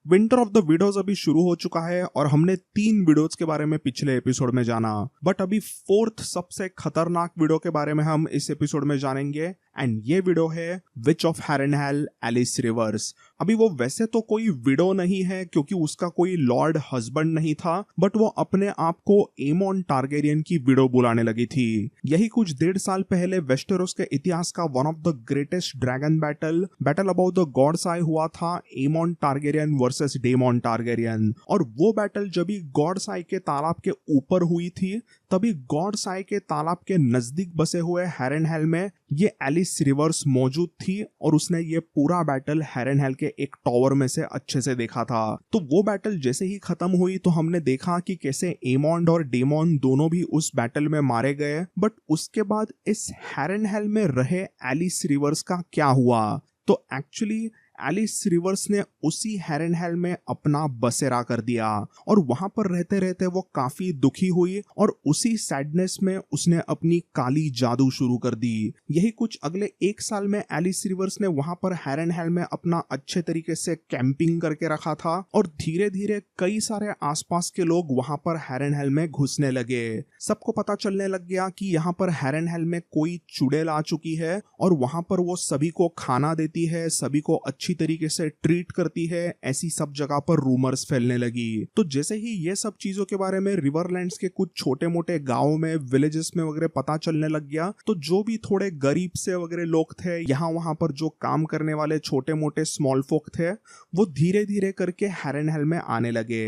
Winter of the widows अभी शुरू हो चुका है और हमने 3 विडोज के बारे में पिछले एपिसोड में जाना, बट अभी 4th सबसे खतरनाक विडो के बारे में हम इस एपिसोड में जानेंगे। एंड ये विडो है विच ऑफ हैरेनहेल, एलिस रिवर्स। अभी वो वैसे तो कोई विडो नहीं है क्योंकि उसका कोई लॉर्ड हस्बैंड नहीं था, बट वो अपने आप को एमोन टारगेरियन की विडो बुलाने लगी थी। यही कुछ 1.5 साल पहले वेस्टेरोस के इतिहास का one of the greatest dragon battle above the God's Eye हुआ था, Aemond Targaryen versus Daemon Targaryen. और वो बैटल जब भी गॉड्स आई के तालाब के ऊपर हुई थी, तभी गॉड्स आई के तालाब के नजदीक बसे हुए हैरेनहेल में ये एलिस रिवर्स मौजूद थी और उसने ये पूरा बैटल हैरेनहेल के एक टॉवर में से अच्छे से देखा था। तो वो बैटल जैसे ही खत्म हुई तो हमने देखा कि कैसे एमोंड और डेमोन दोनों भी उस बैटल में मारे गए, बट उसके बाद इस हैरेनहेल में रहे एलिस रिवर्स का क्या हुआ। तो एक्चुअली एलिस रिवर्स ने उसी हैरेनहेल में अपना बसेरा कर दिया और वहां पर रहते रहते वो काफी दुखी हुई और उसी सैडनेस में उसने अपनी काली जादू शुरू कर दी। यही कुछ अगले 1 साल में एलिस रिवर्स ने वहां पर हैरेनहेल में अपना अच्छे तरीके से कैंपिंग करके रखा था और धीरे धीरे कई सारे आसपास के लोग वहां पर हैरेनहेल में घुसने लगे। सबको पता चलने लग गया कि यहाँ पर हैरेनहेल में कोई चुड़ैल आ चुकी है और वहां पर वो सभी को खाना देती है, सभी को अच्छी तरीके से ट्रीट करती है। ऐसी सब जगह पर रूमर्स फैलने लगी। तो जैसे ही ये सब चीजों के बारे में रिवरलैंड्स के कुछ छोटे मोटे गांवों में, विलेजेस में वगैरह पता चलने लग गया, तो जो भी थोड़े गरीब से वगैरह लोग थे, यहाँ वहां पर जो काम करने वाले छोटे मोटे स्मॉल फोक थे, वो धीरे धीरे करके हैरेनहेल में आने लगे।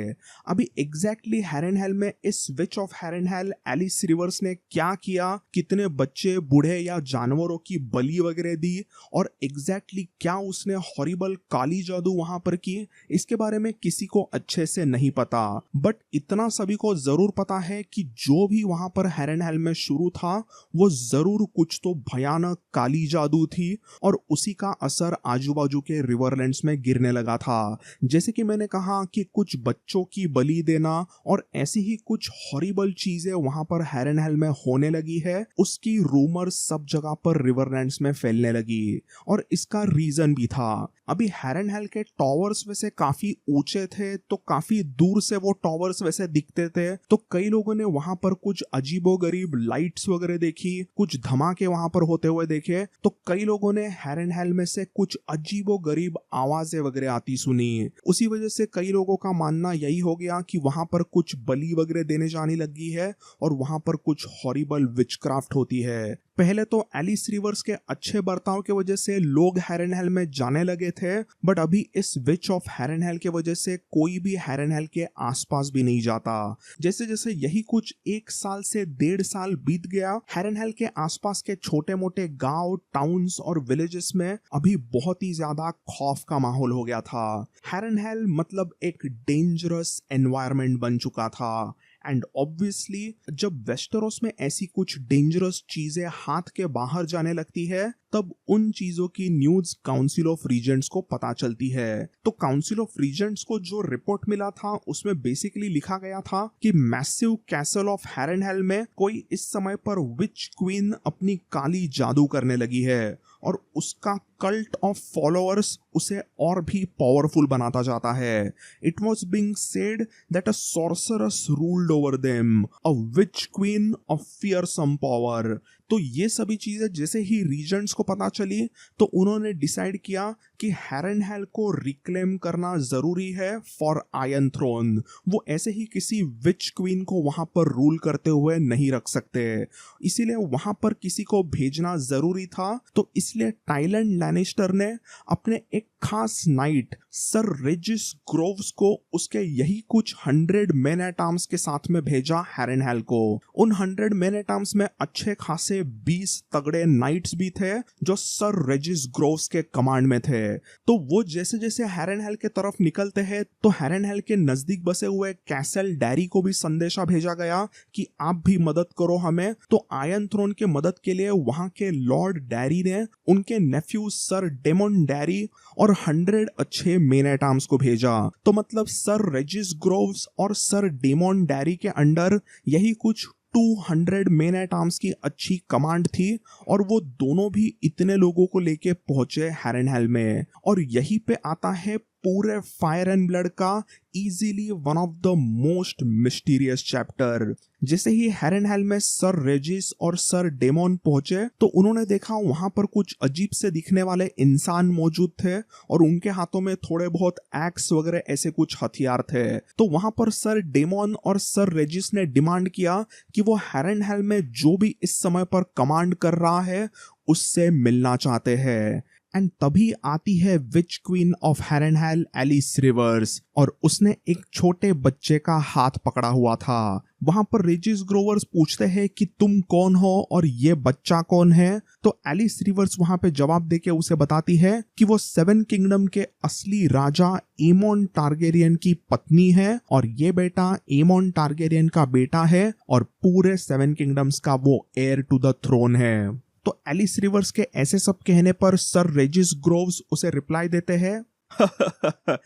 अभी एग्जैक्टली हैरेनहेल में इस विच ऑफ हैरेनहेल एलिस रिवर्स ने क्या किया, कितने बच्चे, बूढ़े या जानवरों की बलि वगैरह दी और एग्जैक्टली क्या उसने हॉरिबल काली जादू वहां पर की, इसके बारे में किसी को अच्छे से नहीं पता। बट इतना सभी को जरूर पता है कि जो भी वहां पर हैरेनहेल में शुरू था वो जरूर कुछ तो भयानक काली जादू थी और उसी का असर आजू बाजू के रिवरलैंड्स में गिरने लगा था। जैसे कि मैंने कहा कि कुछ बच्चों की बलि देना और ऐसी ही कुछ हॉरिबल चीजें वहां पर हैरेनहेल में होने लगी है, उसकी रूमर सब जगह पर रिवरलैंड्स में फैलने लगी और इसका रीजन भी था। अभी हैरेनहेल के टॉवर्स वैसे काफी ऊंचे थे, तो काफी दूर से वो टॉवर्स वैसे दिखते थे, तो कई लोगों ने वहां पर कुछ अजीबोगरीब लाइट्स वगैरह देखी, कुछ धमाके वहां पर होते हुए देखे, तो कई लोगों ने हैरेनहेल में से कुछ अजीबोगरीब आवाजें वगैरह आती सुनी। उसी वजह से कई लोगों का मानना यही हो गया कि वहां पर कुछ बलि वगैरह देने जाने लगी है और वहां पर कुछ हॉरिबल विचक्राफ्ट होती है। पहले तो एलिस रिवर्स के अच्छे बर्ताव के वजह से लोग हैरेनहेल में जाने लगे थे, बट अभी इस विच ऑफ हैरेनहेल के वजह से कोई भी हैरेनहेल के आसपास भी नहीं जाता। जैसे जैसे यही कुछ 1 साल से 1.5 साल बीत गया, हैरेनहेल के आसपास के छोटे मोटे गांव, टाउन्स और विलेजेस में अभी बहुत ही ज्यादा खौफ का माहौल हो गया था। हैरेनहेल मतलब एक डेंजरस एनवायरनमेंट बन चुका था। एंड ऑब्वियसली जब वेस्टेरोस में ऐसी कुछ डेंजरस चीजें हाथ के बाहर जाने लगती है, तब उन चीजों की न्यूज काउंसिल ऑफ रीजेंट्स को पता चलती है। तो काउंसिल ऑफ रीजेंट्स को जो रिपोर्ट मिला था उसमें बेसिकली लिखा गया था कि मैसिव कैसल ऑफ हैरेनहेल में कोई इस समय पर विच क्वीन अपनी काली जादू करने लगी है और उसका कल्ट ऑफ फॉलोअर्स उसे और भी पावरफुल बनाता जाता है। It was being said that a sorcerer's ruled over them, a which queen of fearsome power. तो ये सभी चीजें जैसे ही रीजेंट्स को पता चली तो उन्होंने डिसाइड किया कि हैरेनहेल को रिक्लेम करना जरूरी है फॉर आयरन थ्रोन। वो ऐसे ही किसी विच क्वीन को वहां पर रूल करते हुए नहीं रख सकते, इसीलिए वहां पर किसी को भेजना जरूरी था। तो इसलिए टाइलैंड लैनिस्टर ने अपने एक खास नाइट सर रेजिस ग्रोव्स को उसके यही कुछ 100 मेन एट आर्म्स के साथ में भेजा हैरेनहेल को। उन 100 मेन एट आर्म्स में अच्छे खासे 20 तगड़े नाइट्स भी थे जो सर रेजिस ग्रोव्स के कमांड में थे। तो वो जैसे जैसे हैरेनहेल के तरफ निकलते हैं तो हैरेनहेल के नजदीक बसे हुए कैसल डैरी को भी संदेशा भेजा गया कि आप भी मदद करो हमें। तो आयरन थ्रोन के मदद के लिए वहां के लॉर्ड डैरी ने उनके नेफ्यू सर डेमोन डैरी और 100 अच्छे मेन एट आर्म्स को भेजा। तो मतलब सर रेजिस ग्रोव्स और सर डेमोन डैरी के अंडर यही कुछ 200 मेन एट आर्म्स की अच्छी कमांड थी और वो दोनों भी इतने लोगों को लेके पहुंचे हैरेनहेल में। और यही पे आता है पूरे फायर एंड ब्लड का easily one of the most mysterious chapter. जैसे ही हैरेनहेल में सर रेजिस और सर डेमोन पहुंचे तो उन्होंने देखा वहां पर कुछ अजीब से दिखने वाले इंसान मौजूद थे और उनके हाथों में थोड़े बहुत एक्स वगैरह ऐसे कुछ हथियार थे। तो वहां पर सर डेमोन और सर रेजिस ने डिमांड किया कि वो हैरेनहेल में जो भी इस समय पर कमांड कर रहा है उससे मिलना चाहते हैं। एंड तभी आती है विच क्वीन ऑफ हैरेनहेल एलिस रिवर्स और उसने एक छोटे बच्चे का हाथ पकड़ा हुआ था। वहां पर रेजिस ग्रोवर्स पूछते हैं कि तुम कौन हो और ये बच्चा कौन है। तो एलिस रिवर्स वहां पे जवाब देके उसे बताती है कि वो सेवन किंगडम के असली राजा एमोन टारगेरियन की पत्नी है और ये बेटा एमोन टारगेरियन का बेटा है और पूरे सेवन किंगडम्स का वो हेयर टू द थ्रोन है। तो एलिस रिवर्स के ऐसे सब कहने पर सर रेजिस ग्रोव्स उसे रिप्लाई देते हैं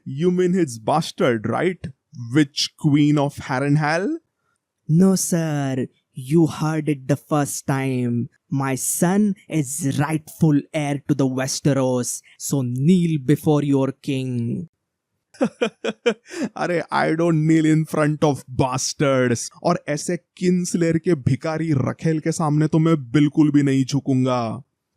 you mean his bastard right, witch queen of Harrenhal? No, sir. You heard it the first time. My son is rightful heir to the Westeros, so kneel before your king. अरे I don't kneel in front of bastards, और ऐसे किंग्सलेयर के भिखारी रखेल के सामने तो मैं बिल्कुल भी नहीं झुकूंगा।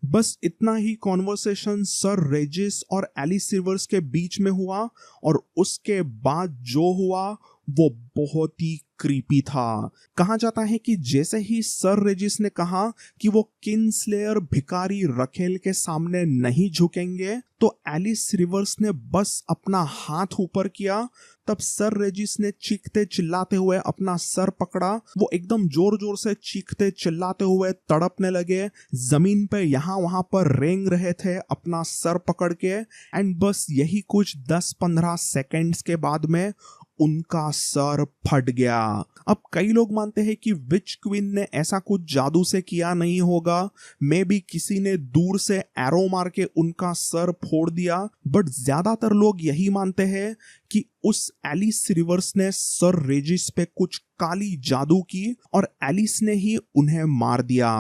बस इतना ही कॉन्वर्सेशन सर रेजिस और एलिस रिवर्स के बीच में हुआ और उसके बाद जो हुआ वो बहुत ही क्रीपी था। कहा जाता है कि जैसे ही सर रेजिस ने कहा कि वो किंग्सलेयर भिखारी रखेल के सामने नहीं झुकेंगे तो एलिस रिवर्स ने बस अपना हाथ ऊपर किया। तब सर रेजिस ने चीखते चिल्लाते हुए अपना सर पकड़ा। वो एकदम जोर जोर से चीखते चिल्लाते हुए तड़पने लगे, जमीन पे यहाँ वहां पर रेंग रहे थे अपना सर पकड़ के। एंड बस यही कुछ 10-15 सेकेंड्स के बाद में उनका सर फट गया। अब कई लोग मानते हैं कि विच क्वीन ने ऐसा कुछ जादू से किया नहीं होगा, मे बी किसी ने दूर से एरो मार के उनका सर फोड़ दिया, बट ज्यादातर लोग यही मानते हैं कि उस एलिस रिवर्स ने सर रेजिस पे कुछ काली जादू की और एलिस ने ही उन्हें मार दिया।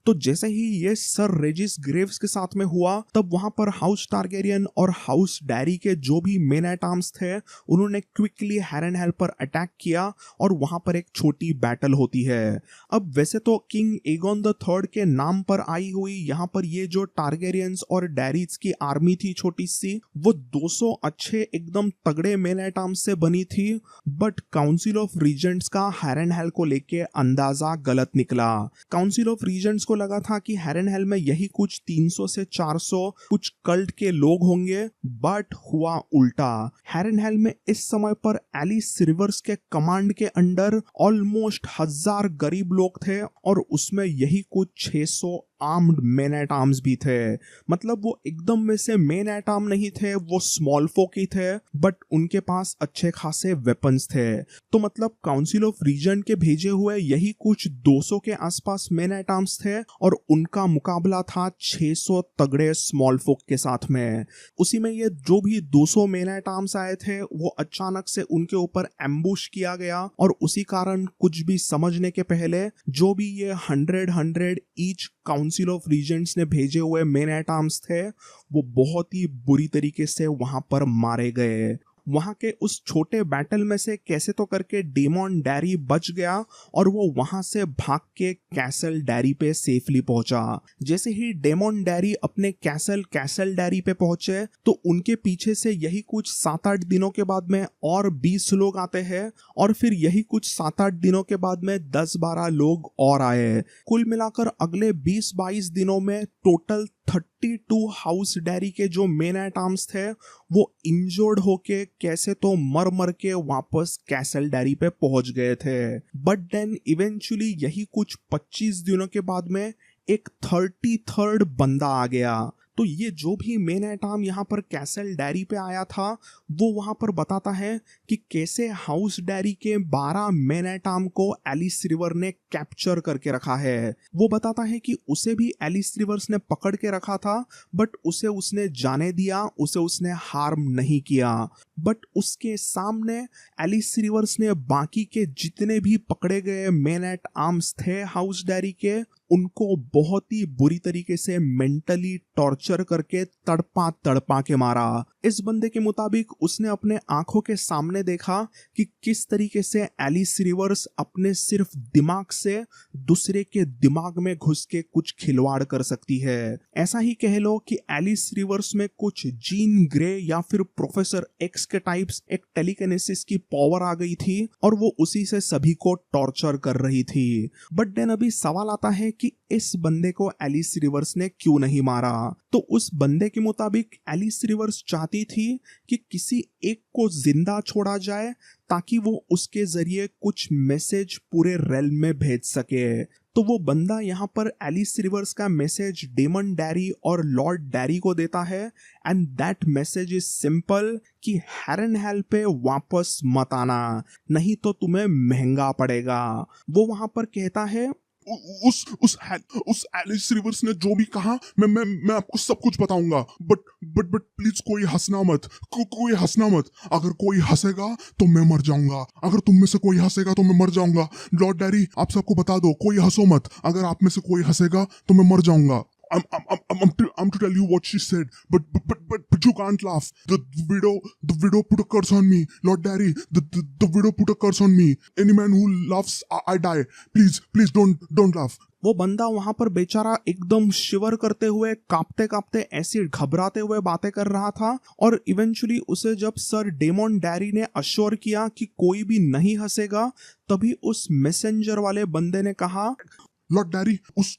तो जैसे ही ये सर रेजिस ग्रेव्स के साथ में हुआ तब वहां पर हाउस टारगेरियन और हाउस डैरी के जो भी मेन एट आर्म्स थे उन्होंने क्विकली हैरेनहेल पर अटैक किया और वहां पर एक छोटी बैटल होती है। अब वैसे तो किंग एगोन द थर्ड के नाम पर आई हुई यहाँ पर ये जो टारगेरियंस और डैरीज की आर्मी थी छोटी सी, वो 200 अच्छे एकदम तगड़े मेन एट आर्म्स से बनी थी, बट काउंसिल ऑफ रीजेंट्स का हैरेनहेल को लेके अंदाजा गलत निकला। काउंसिल ऑफ रीजेंट्स को लगा था कि हैरेनहेल में यही कुछ 300 से 400 कुछ कल्ट के लोग होंगे, बट हुआ उल्टा। हैरेनहेल में इस समय पर एलिस रिवर्स के कमांड के अंडर ऑलमोस्ट 1000 गरीब लोग थे और उसमें यही कुछ 600 आर्म्ड मेन एट आर्म्स भी थे। मतलब वो एकदम में से मेन एट आर्म नहीं थे, वो स्मॉल फोक ही थे, बट उनके पास अच्छे खासे वेपन्स थे। तो मतलब काउंसिल ऑफ रीजन के भेजे हुए यही कुछ 200 के आसपास मेन एट आर्म्स थे और उनका मुकाबला था 600 तगड़े स्मॉल फोक के साथ में। उसी में ये जो भी 200 मेन एट आर्म्स आए थे वो अचानक से उनके ऊपर एम्बुश किया गया और उसी कारण कुछ भी समझने के पहले जो भी ये 100 ईच काउंसिल ऑफ रीजेंट्स ने भेजे हुए मेन एट आर्म्स थे वो बहुत ही बुरी तरीके से वहां पर मारे गए। वहां के उस छोटे बैटल में से कैसे तो करके डेमोन डैरी बच गया और वो वहां से भाग के कैसल डैरी पे सेफली पहुंचा। जैसे ही डेमोन डैरी अपने कैसल डैरी पे पहुंचे तो उनके पीछे से यही कुछ 7-8 दिनों के बाद में और 20 लोग आते हैं और फिर यही कुछ 7-8 दिनों के बाद में 10-12 लोग और आए। कुल मिलाकर अगले 20-22 दिनों में टोटल 32 हाउस डैरी के जो मेन एट आर्म्स थे वो इंजर्ड होके कैसे तो मर के वापस कैसल डैरी पे पहुंच गए थे। बट देन इवेंचुअली यही कुछ 25 दिनों के बाद में एक 33rd बंदा आ गया। तो ये जो भी मेन एट आर्म यहाँ पर कैसल डैरी पे आया था वो वहां पर बताता है कि कैसे हाउस डैरी के 12 मेन एट आर्म को एलिस रिवर ने कैप्चर करके रखा है। वो बताता है कि उसे भी एलिस रिवर्स ने पकड़ के रखा था बट उसे उसने जाने दिया, उसे उसने हार्म नहीं किया। बट उसके सामने एलिस रिवर्स ने बाकी के जितने भी पकड़े गए मेन एट आर्म्स थे हाउस डायरी के, उनको बहुत ही बुरी तरीके से मेंटली टॉर्चर करके तड़पा तड़पा के मारा। इस बंदे के मुताबिक उसने अपने आंखों के सामने देखा कि किस तरीके से एलिस रिवर्स अपने सिर्फ दिमाग से दूसरे के दिमाग में घुस के कुछ खिलवाड़ कर सकती है। ऐसा ही कह लो कि एलिस रिवर्स में कुछ जीन ग्रे या फिर प्रोफेसर एक्स के टाइप्स एक टेलीकिनेसिस की पावर आ गई थी और वो उसी से सभी को टॉर्चर कर रही थी। बट देन अभी सवाल आता है कि इस बंदे को एलिस रिवर्स ने क्यों नहीं मारा। तो उस बंदे के मुताबिक एलिस रिवर्स चाहती थी कि किसी एक को जिंदा छोड़ा जाए ताकि वो उसके जरिए कुछ मैसेज पूरे रेल्म में भेज सके। तो वो बंदा यहाँ पर एलिस रिवर्स का मैसेज डेमन डैरी और लॉर्ड डैरी को देता है and that message is simple कि हैरनहेल पे वापस मत आना, नहीं तो तुम्हें महंगा पड़ेगा। वो वहां पर कहता है उस एलिस रिवर्स ने जो भी कहा मैं आपको सब कुछ बताऊंगा, बट प्लीज कोई हंसना मत, कोई हंसना मत। अगर कोई हंसेगा तो मैं मर जाऊंगा, अगर तुम में से कोई हंसेगा तो मैं मर जाऊंगा। लॉर्ड डैरी आप सबको बता दो, कोई हंसो मत, अगर आप में से कोई हंसेगा तो मैं मर जाऊंगा। I'm to tell you what she said, but you can't laugh. The widow put a curse on me, Lord Darry. The widow put a curse on me. Any man who laughs, I die. Please don't laugh. वो बंदा वहां पर बेचारा एकदम शिवर करते हुए, कांपते कांपते, ऐसी घबराते हुए बातें कर रहा था। और इवेंचुअली उसे जब सर डेमन डैरी ने अश्योर किया कि कोई भी नहीं हंसेगा, तभी उस मैसेंजर वाले बंदे ने कहा, लॉर्ड डैरी उस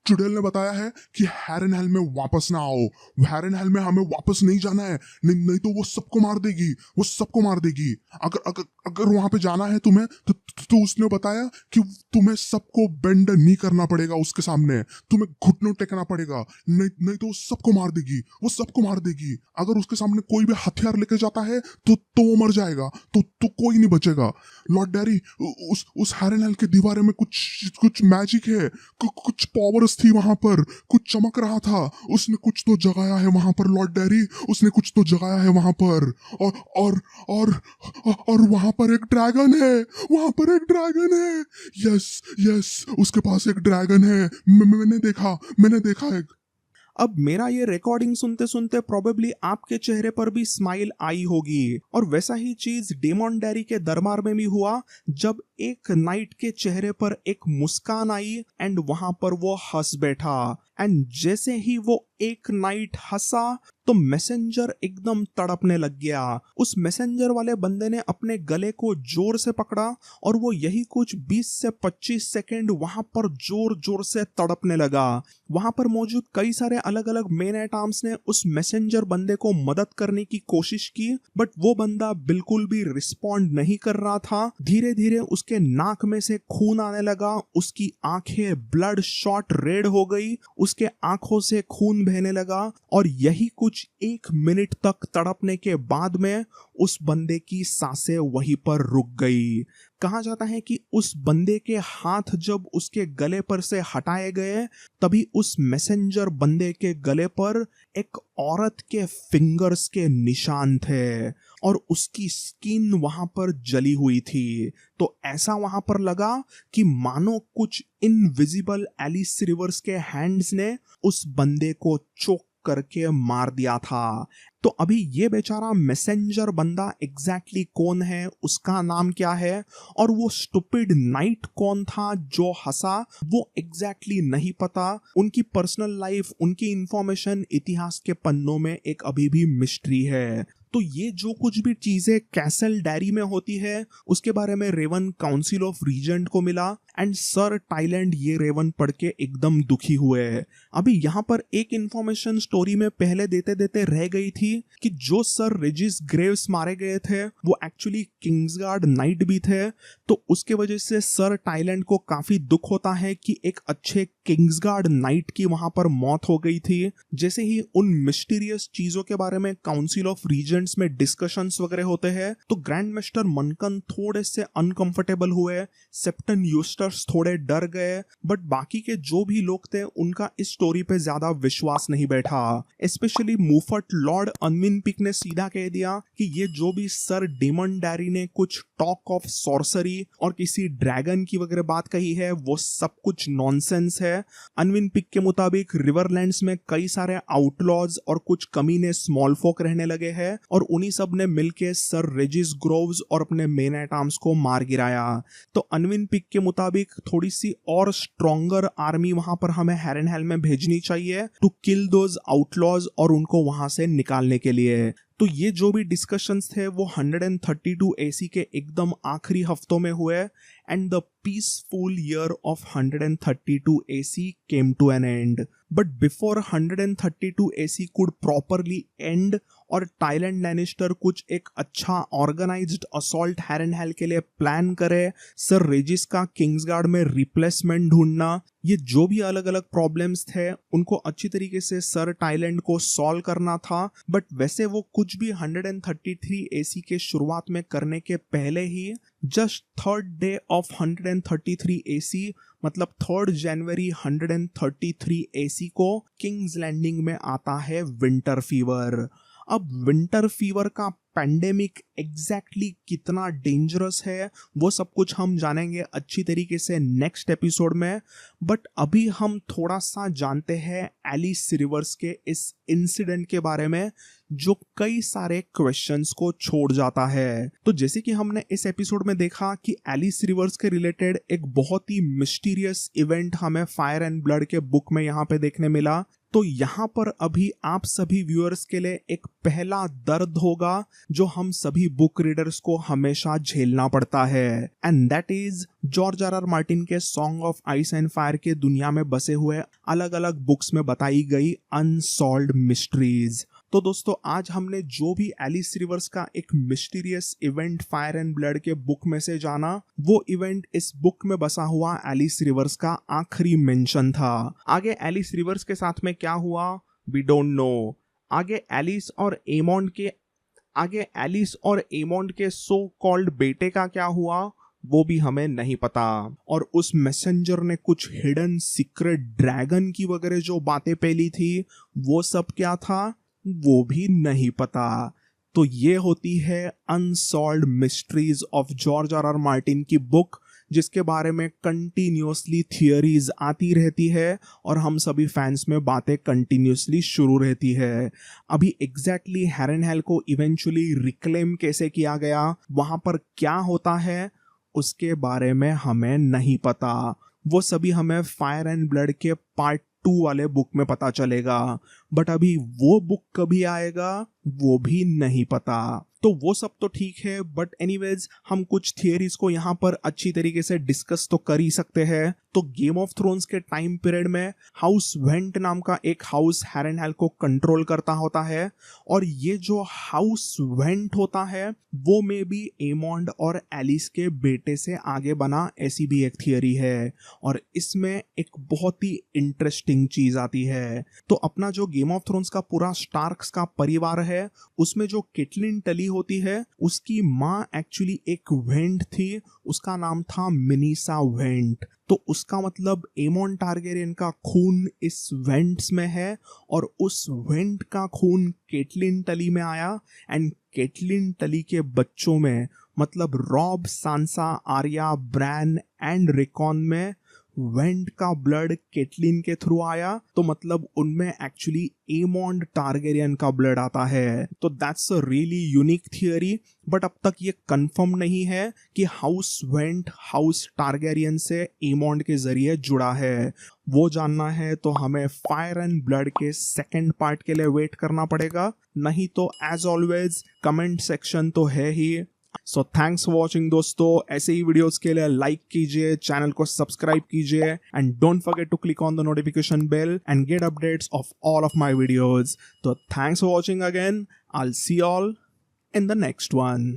चुड़ैल ने बताया है कि हैरनहेल में वापस ना आओ, हैरनहेल में हमें वापस नहीं जाना है, नहीं तो वो सबको मार देगी, वो सबको मार देगी। अगर वहां पे जाना है तुम्हें तो उसने बताया कि तुम्हें सबको बेंड नहीं करना पड़ेगा, उसके सामने तुम्हें घुटनों टेकना पड़ेगा, नहीं तो वो सबको मार देगी, वो सबको मार देगी। अगर उसके सामने कोई भी हथियार लेके जाता है तो वो मर जाएगा, तो कोई नहीं बचेगा। लॉर्ड डैरी उस हैरनहेल के दीवार में कुछ मैजिक है, कुछ पावर्स थी वहां पर, कुछ चमक रहा था, उसने कुछ तो जगाया है वहां पर। लॉर्ड डैरी उसने कुछ तो जगाया है वहां पर, और वहां पर एक ड्रैगन है, वहां पर एक ड्रैगन है। यस उसके पास एक ड्रैगन है, मैंने देखा एक। अब मेरा ये रिकॉर्डिंग सुनते सुनते प्रोबेबली आपके चेहरे पर भी स्माइल आई होगी। और वैसा ही चीज डेमन डैरी के दरबार में भी हुआ, जब एक नाइट के चेहरे पर एक मुस्कान आई एंड वहां पर वो हंस बैठा। एंड जैसे ही वो एक नाइट हंसा तो मैसेंजर एकदम तड़पने लग गया। उस मैसेंजर वाले बंदे ने अपने गले को जोर से पकड़ा और वो यही कुछ 20 से 25 सेकंड वहां पर जोर जोर से तड़पने लगा। वहां पर मौजूद कई सारे अलग अलग मेन एट आर्म्स ने उस मैसेंजर बंदे को मदद करने की कोशिश की, बट वो बंदा बिल्कुल भी रिस्पॉन्ड नहीं कर रहा था। धीरे धीरे उसके नाक में से खून आने लगा, उसकी आंखें ब्लड शॉट रेड हो गई, उसके आंखों से खून बहने लगा। और यही कुछ 1 मिनट तक तड़पने के बाद में उस बंदे की सांसें वहीं पर रुक गई। कहा जाता है कि उस बंदे के हाथ जब उसके गले पर से हटाए गए, तभी उस मैसेंजर बंदे के गले पर एक औरत के फिंगर्स के निशान थे और उसकी स्किन वहां पर जली हुई थी। तो ऐसा वहां पर लगा कि मानो कुछ इनविजिबल एलिस रिवर्स के हैंड्स ने उस बंदे को चोक करके मार दिया था। तो अभी ये बेचारा मैसेंजर बंदा एग्जैक्टली कौन है, उसका नाम क्या है, और वो स्टूपिड नाइट कौन था जो हंसा, वो एग्जैक्टली नहीं पता। उनकी पर्सनल लाइफ, उनकी इंफॉर्मेशन इतिहास के पन्नों में एक अभी भी मिस्ट्री है। तो ये जो कुछ भी चीजें कैसल डायरी में होती है उसके बारे में रेवन काउंसिल ऑफ रीजेंट को मिला एंड सर टाइलैंड ये रेवन पढ़ के एकदम दुखी हुए। अभी यहाँ पर एक इंफॉर्मेशन स्टोरी में पहले देते देते रह गई थी कि जो सर रेजिस ग्रेव्स मारे गए थे वो एक्चुअली किंग्सगार्ड नाइट भी थे। तो उसके वजह से सर टाइलैंड को काफी दुख होता है कि एक अच्छे किंग्सगार्ड नाइट की वहां पर मौत हो गई थी। जैसे ही उन मिस्टीरियस चीजों के बारे में काउंसिल ऑफ रीजेंट्स में डिस्कशंस वगैरह होते हैं तो ग्रैंड मास्टर मनकन थोड़े से अनकंफर्टेबल हुए सेप्टन यूस्टर यंगस्टर्स थोड़े डर गए, बट बाकी के जो भी लोग थे उनका इस स्टोरी पे ज्यादा विश्वास नहीं बैठा। स्पेशली मुफट लॉर्ड अनविन पिक ने सीधा कह दिया कि ये जो भी सर डेमन डैरी ने कुछ टॉक ऑफ सॉर्सरी और किसी ड्रैगन की वगैरह बात कही है वो सब कुछ नॉनसेंस है। अनविन पिक के मुताबिक रिवरलैंड्स में कई सारे आउटलॉज और कुछ कमीने स्मॉल फोक रहने लगे हैं और उन्हीं सब ने मिलके सर रेजिस ग्रोव्स और अपने मेन एट आर्म्स को मार गिराया। तो अनविन पिक के मुताबिक थोड़ी सी और स्ट्रॉन्गर आर्मी वहां पर हमें हैरनहेल में भेजनी चाहिए टू किल दोज आउटलॉज और उनको वहां से निकालने के लिए। तो ये जो भी डिस्कशंस थे वो 132 एसी के एकदम आखिरी हफ्तों में हुए and the peaceful year of 132 AC came to an end. But before 132 AC could properly end और टाइलैंड लैनिस्टर कुछ एक अच्छा ऑर्गेनाइज्ड असॉल्ट हैरनहेल के लिए प्लान करे, सर रेजिस का किंग्सगार्ड में रिप्लेसमेंट ढूंढना, ये जो भी अलग अलग प्रॉब्लम्स थे उनको अच्छी तरीके से सर टाइलैंड को सॉल्व करना था। बट वैसे वो कुछ भी 133 एसी के शुरुआत में करने के पहले ही just third day of 133 AC मतलब 3 जनवरी 133 एसी को किंग्स लैंडिंग में आता है विंटर फीवर। अब विंटर फीवर का पैंडेमिक एग्जैक्टली कितना डेंजरस है वो सब कुछ हम जानेंगे अच्छी तरीके से नेक्स्ट एपिसोड में। बट अभी हम थोड़ा सा जानते हैं एलिस रिवर्स के इस इंसिडेंट के बारे में जो कई सारे क्वेश्चंस को छोड़ जाता है। तो जैसे कि हमने इस एपिसोड में देखा कि एलिस रिवर्स के रिलेटेड एक बहुत ही मिस्टीरियस इवेंट हमें फायर एंड ब्लड के बुक में यहाँ पे देखने मिला, तो यहाँ पर अभी आप सभी व्यूअर्स के लिए एक पहला दर्द होगा जो हम सभी बुक रीडर्स को हमेशा झेलना पड़ता है and that is George R Martin के Song of Ice and Fire के दुनिया में बसे हुए अलग अलग बुक्स में बताई गई अनसॉल्व्ड मिस्ट्रीज। तो दोस्तों आज हमने जो भी एलिस रिवर्स का एक mysterious event fire and blood के बुक में से जाना वो इवेंट इस बुक में बसा हुआ एलिस रिवर्स का आखिरी मेंशन था। आगे एलिस रिवर्स के साथ में क्या हुआ वी डोंट नो। आगे एलिस और एमोंड के सो कॉल्ड बेटे का क्या हुआ वो भी हमें नहीं पता। और उस मैसेंजर ने कुछ हिडन सीक्रेट ड्रैगन की वगैरह जो बातें फैली थी वो सब क्या था वो भी नहीं पता। तो ये होती है unsolved mysteries of George R Martin की बुक जिसके बारे में कंटिन्यूसली थियरीज आती रहती है और हम सभी फैंस में बातें कंटिन्यूसली शुरू रहती है। अभी एग्जैक्टली हैरनहेल को इवेंचुअली रिक्लेम कैसे किया गया, वहां पर क्या होता है उसके बारे में हमें नहीं पता। वो सभी हमें फायर एंड ब्लड के पार्ट 2 वाले बुक में पता चलेगा। बट अभी वो बुक कभी आएगा वो भी नहीं पता। तो वो सब तो ठीक है बट एनीवेज हम कुछ थियरीज को यहाँ पर अच्छी तरीके से डिस्कस तो कर ही सकते हैं। तो गेम ऑफ थ्रोन्स के टाइम पीरियड में हाउस वेंट नाम का एक हाउस हैरनहेल को कंट्रोल करता होता है और ये जो हाउस वेंट होता है वो में भी एमोंड और एलिस के बेटे से आगे बना ऐसी भी एक थियरी है। और इसमें एक बहुत ही इंटरेस्टिंग चीज आती है। तो अपना जो गेम ऑफ थ्रोन्स का पूरा स्टार्क्स का परिवार है उसमें जो केटलिन टली होती है उसकी माँ एक्चुअली एक वेंट थी, उसका नाम था मिनीसा वेंट। तो उसका मतलब एमोन टारगेरियन का खून इस वेंट्स में है और उस वेंट का खून केटलिन टली में आया एंड केटलिन टली के बच्चों में मतलब Robb, Sansa, Arya, Bran and Rickon में वेंट का ब्लड केटलिन के थ्रू आया। तो मतलब उनमें एक्चुअली एमोंड टारगेरियन का ब्लड आता है। तो that's a really unique theory but अब तक ये कंफर्म नहीं है कि हाउस वेंट हाउस टारगेरियन से एमोंड के जरिए जुड़ा है। वो जानना है तो हमें फायर एंड ब्लड के सेकंड पार्ट के लिए वेट करना पड़ेगा, नहीं तो एज ऑलवेज कमेंट सेक्शन तो है ही। सो थैंक्स फॉर वॉचिंग दोस्तों। ऐसे ही वीडियोस के लिए लाइक कीजिए, चैनल को सब्सक्राइब कीजिए and don't forget to click on the notification bell and get updates of all of my videos. तो thanks for watching again. I will see all in the next one.